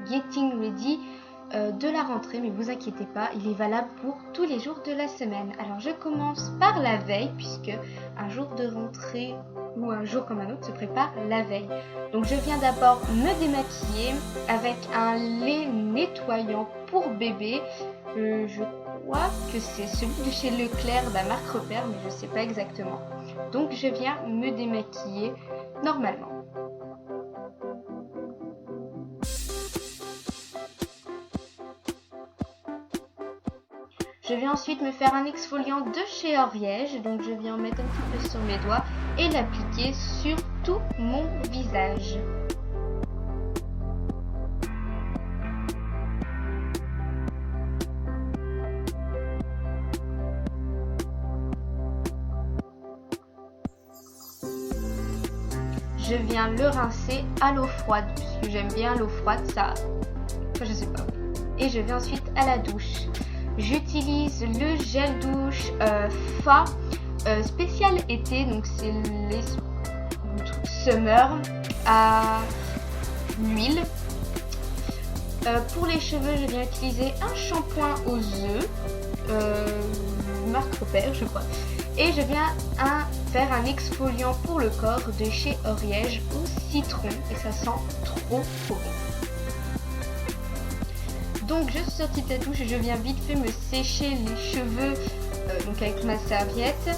Getting Ready de la rentrée, mais vous inquiétez pas, il est valable pour tous les jours de la semaine. Alors je commence par la veille, puisque un jour de rentrée ou un jour comme un autre se prépare la veille. Donc je viens d'abord me démaquiller avec un lait nettoyant pour bébé. Je crois que c'est celui de chez Leclerc, la marque Repère, mais je ne sais pas exactement. Donc je viens me démaquiller normalement. Je vais ensuite me faire un exfoliant de chez Oriège, donc je viens en mettre un petit peu sur mes doigts et l'appliquer sur tout mon visage. Je viens le rincer à l'eau froide, puisque j'aime bien l'eau froide, ça... Enfin, je sais pas. Et je vais ensuite à la douche. J'utilise le gel douche Fa spécial été, donc c'est les Summer à l'huile. Pour les cheveux, je viens utiliser un shampoing aux œufs, marque Repère je crois. Et je viens faire un exfoliant pour le corps de chez Oriège au citron, et ça sent trop bon. Donc je suis sortie de la douche et je viens vite fait me sécher les cheveux donc avec ma serviette.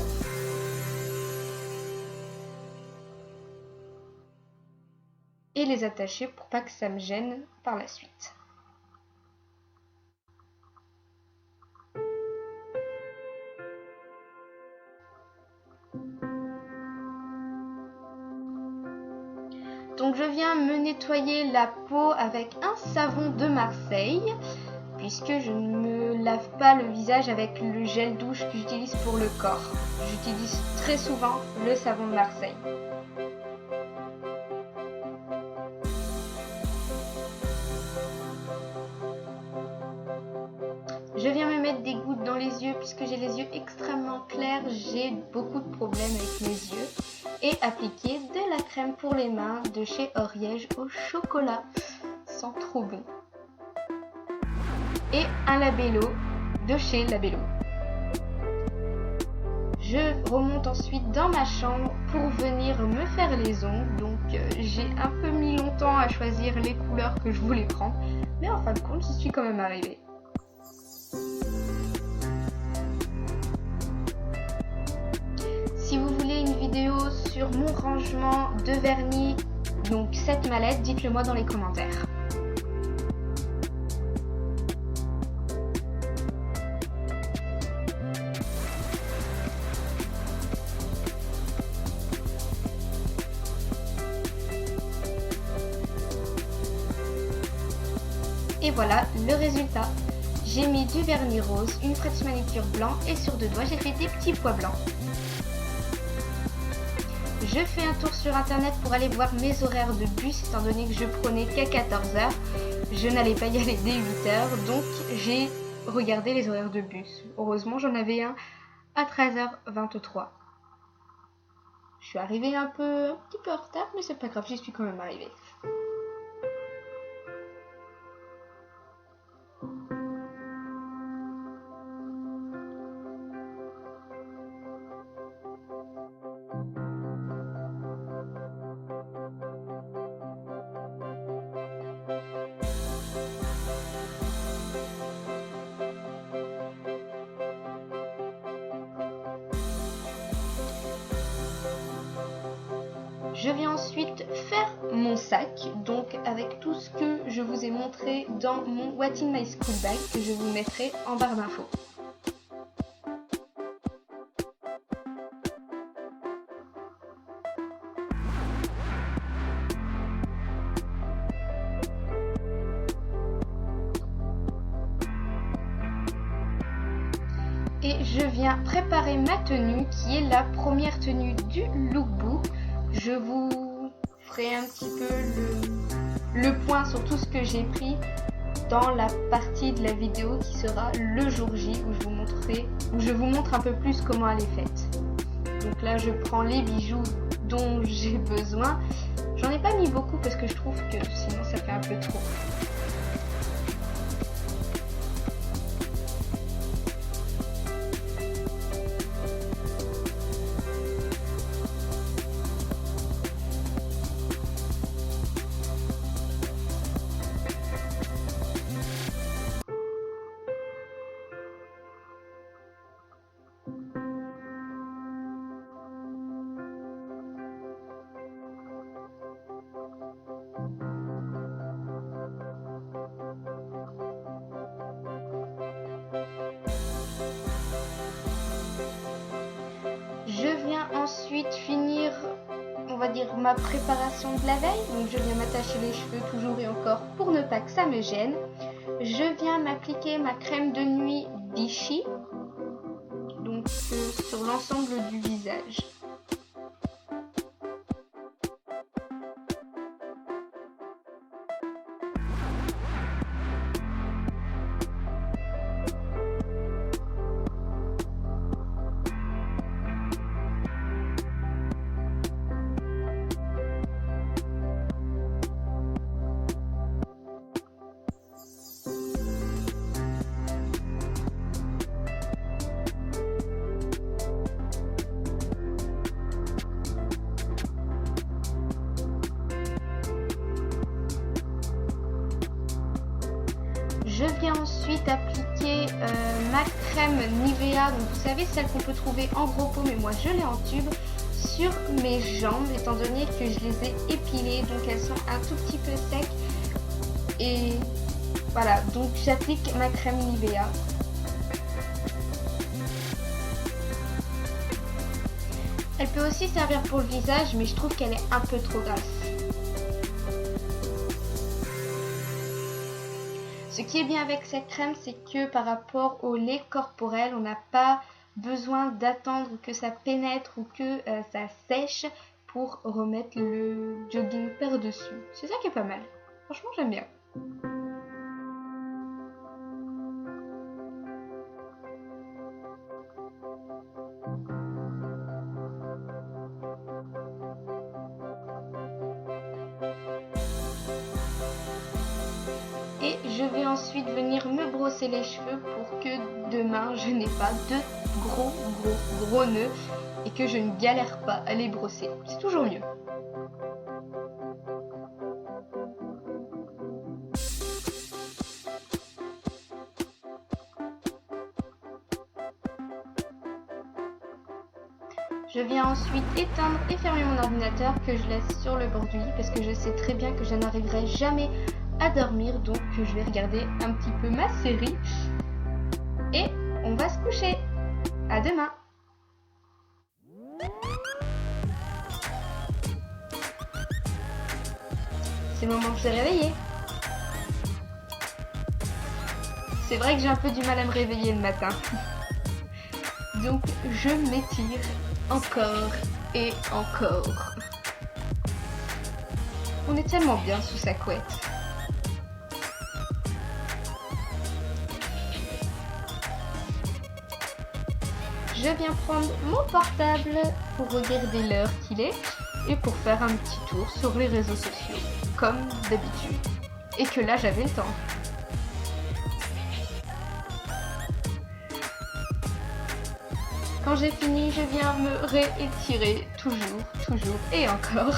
Et les attacher pour pas que ça me gêne par la suite. Donc je viens me nettoyer la peau avec un savon de Marseille, puisque je ne me lave pas le visage avec le gel douche que j'utilise pour le corps. J'utilise très souvent le savon de Marseille. Je viens me mettre des gouttes dans les yeux puisque j'ai les yeux extrêmement clairs, j'ai beaucoup de problèmes avec mes yeux. Et appliquer de la crème pour les mains de chez Oriège au chocolat. Ça sent trop bon. Et un labello de chez Labello. Je remonte ensuite dans ma chambre pour venir me faire les ongles. Donc j'ai un peu mis longtemps à choisir les couleurs que je voulais prendre. Mais en fin de compte, j'y suis quand même arrivée. Si vous voulez une vidéo sur mon rangement de vernis, donc cette mallette, dites-le moi dans les commentaires. Et voilà le résultat. J'ai mis du vernis rose, une fraise manicure blanc et sur deux doigts j'ai fait des petits pois blancs. Je fais un tour sur internet pour aller voir mes horaires de bus, étant donné que je prenais qu'à 14h. Je n'allais pas y aller dès 8h, donc j'ai regardé les horaires de bus. Heureusement, j'en avais un à 13h23. Je suis arrivée un petit peu en retard, mais c'est pas grave, j'y suis quand même arrivée. Je viens ensuite faire mon sac, donc avec tout ce que je vous ai montré dans mon What in my school bag que je vous mettrai en barre d'infos. Et je viens préparer ma tenue qui est la première tenue du lookbook. Je vous ferai un petit peu le point sur tout ce que j'ai pris dans la partie de la vidéo qui sera le jour J où je vous montre un peu plus comment elle est faite. Donc là je prends les bijoux dont j'ai besoin. J'en ai pas mis beaucoup parce que je trouve que sinon ça fait un peu trop. dire, ma préparation de la veille. Donc je viens m'attacher les cheveux toujours et encore pour ne pas que ça me gêne. Je viens m'appliquer ma crème de nuit Vichy, donc sur l'ensemble du visage. Je viens ensuite appliquer ma crème Nivea, donc vous savez celle qu'on peut trouver en gros pot, mais moi je l'ai en tube, sur mes jambes étant donné que je les ai épilées, donc elles sont un tout petit peu secs. Et voilà, donc j'applique ma crème Nivea. Elle peut aussi servir pour le visage, mais je trouve qu'elle est un peu trop grasse. Ce qui est bien avec cette crème, c'est que par rapport au lait corporel, on n'a pas besoin d'attendre que ça pénètre ou que ça sèche pour remettre le jogging par-dessus. C'est ça qui est pas mal. Franchement, j'aime bien. Et je vais ensuite venir me brosser les cheveux pour que demain je n'ai pas de gros nœuds et que je ne galère pas à les brosser. C'est toujours mieux. Je viens ensuite éteindre et fermer mon ordinateur que je laisse sur le bord du lit parce que je sais très bien que je n'arriverai jamais à dormir, donc je vais regarder un petit peu ma série et on va se coucher. À demain. C'est le moment que je suis réveillée. C'est vrai que j'ai un peu du mal à me réveiller le matin. Donc je m'étire encore et encore. On est tellement bien sous sa couette. Je viens prendre mon portable pour regarder l'heure qu'il est et pour faire un petit tour sur les réseaux sociaux, comme d'habitude. Et que là, j'avais le temps. Quand j'ai fini, je viens me réétirer, toujours et encore.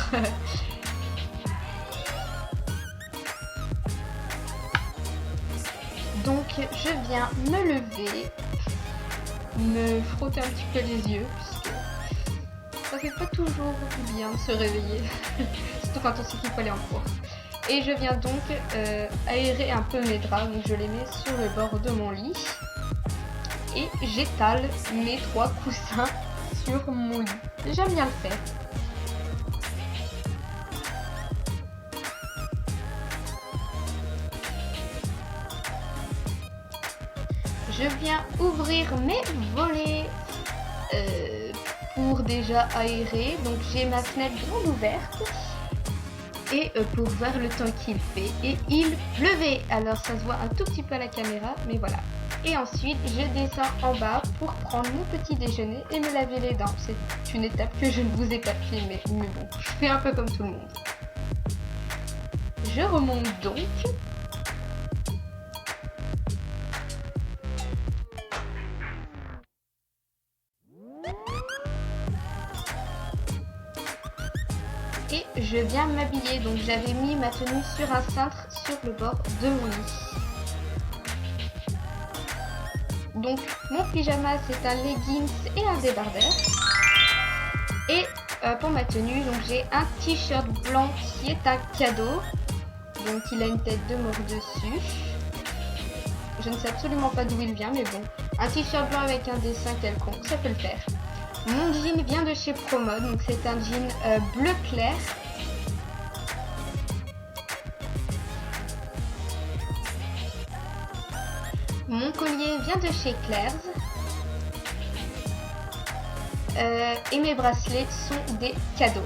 Donc, je viens me lever, me frotter un petit peu les yeux, puisque ça fait pas toujours bien de se réveiller, surtout quand on sait qu'il faut aller en cours. Et je viens donc aérer un peu mes draps, donc je les mets sur le bord de mon lit. Et j'étale mes 3 coussins sur mon lit. J'aime bien le faire. Je viens ouvrir mes volets pour déjà aérer. Donc j'ai ma fenêtre grande ouverte. Et pour voir le temps qu'il fait. Et il pleuvait. Alors ça se voit un tout petit peu à la caméra, mais voilà. Et ensuite, je descends en bas pour prendre mon petit déjeuner et me laver les dents. C'est une étape que je ne vous ai pas filmée, mais bon, je fais un peu comme tout le monde. Je remonte donc. Et je viens m'habiller. Donc j'avais mis ma tenue sur un cintre sur le bord de mon lit. Donc mon pyjama c'est un leggings et un débardeur. Et pour ma tenue, donc j'ai un t-shirt blanc qui est un cadeau. Donc il a une tête de mort dessus. Je ne sais absolument pas d'où il vient, mais bon. Un t-shirt blanc avec un dessin quelconque, ça peut le faire. Mon jean vient de chez Promo, donc c'est un jean bleu clair. Mon collier vient de chez Claire's. Et mes bracelets sont des cadeaux.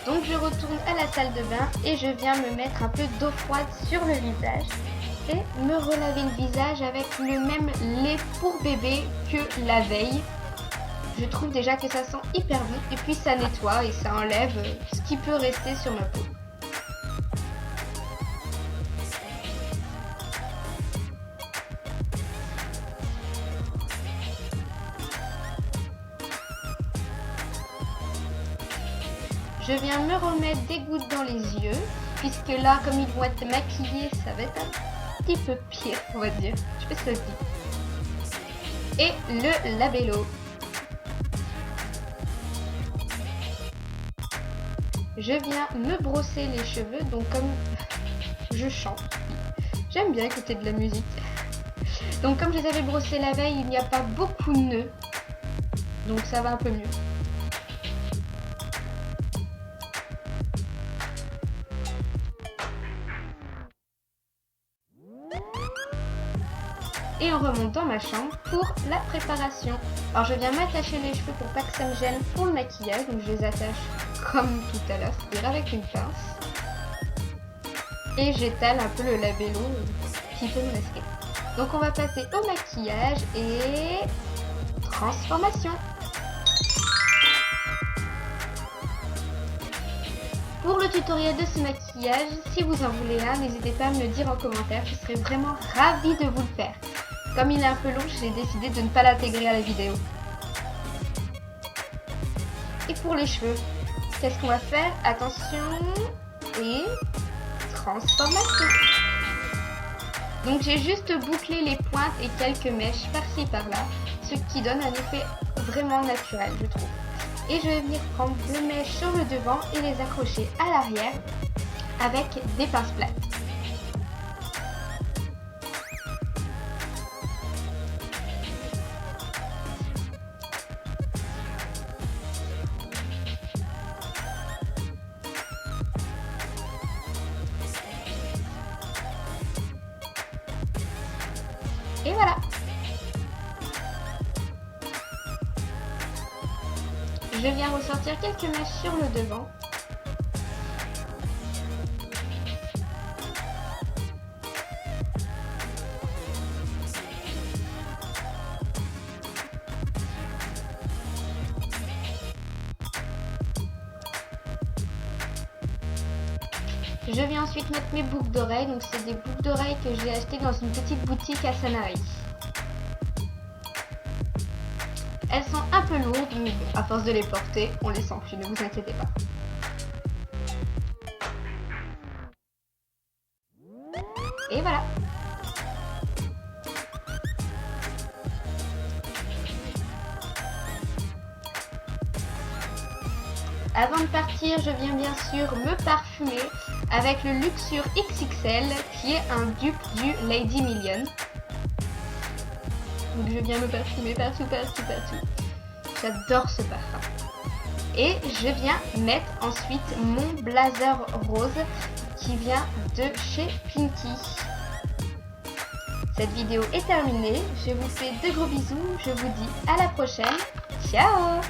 Donc je retourne à la salle de bain et je viens me mettre un peu d'eau froide sur le visage et me relaver le visage avec le même lait pour bébé que la veille. Je trouve déjà que ça sent hyper bon et puis ça nettoie et ça enlève ce qui peut rester sur ma peau. Je viens me remettre des gouttes dans les yeux, puisque là, comme ils vont être maquillés, ça va être un petit peu pire, on va dire. Je fais ça vite. Et le labello. Je viens me brosser les cheveux, donc comme je chante, j'aime bien écouter de la musique. Donc comme je les avais brossés la veille, il n'y a pas beaucoup de nœuds, donc ça va un peu mieux. Et on remonte dans ma chambre pour la préparation. Alors je viens m'attacher les cheveux pour pas que ça me gêne pour le maquillage, donc je les attache comme tout à l'heure, c'est-à-dire avec une pince. Et j'étale un peu le labello qui peut me masquer. Donc on va passer au maquillage et transformation. Pour le tutoriel de ce maquillage, si vous en voulez un, n'hésitez pas à me le dire en commentaire, je serais vraiment ravie de vous le faire. Comme il est un peu long, j'ai décidé de ne pas l'intégrer à la vidéo. Et pour les cheveux, qu'est-ce qu'on va faire? Attention et transformation. Donc j'ai juste bouclé les pointes et quelques mèches par-ci par-là, ce qui donne un effet vraiment naturel, je trouve. Et je vais venir prendre deux mèches sur le devant et les accrocher à l'arrière avec des pinces plates. Et voilà. Je viens ressortir quelques mèches sur le devant. Je viens ensuite mettre mes boucles d'oreilles, donc c'est des boucles d'oreilles que j'ai achetées dans une petite boutique à Sanary. Elles sont un peu lourdes, mais à force de les porter, on les sent plus, ne vous inquiétez pas. Et voilà. Avant de partir, je viens bien sûr me parfumer avec le Luxure XXL qui est un dupe du Lady Million. Donc je viens me parfumer partout. J'adore ce parfum. Et je viens mettre ensuite mon blazer rose qui vient de chez Pinky. Cette vidéo est terminée. Je vous fais de gros bisous. Je vous dis à la prochaine. Ciao!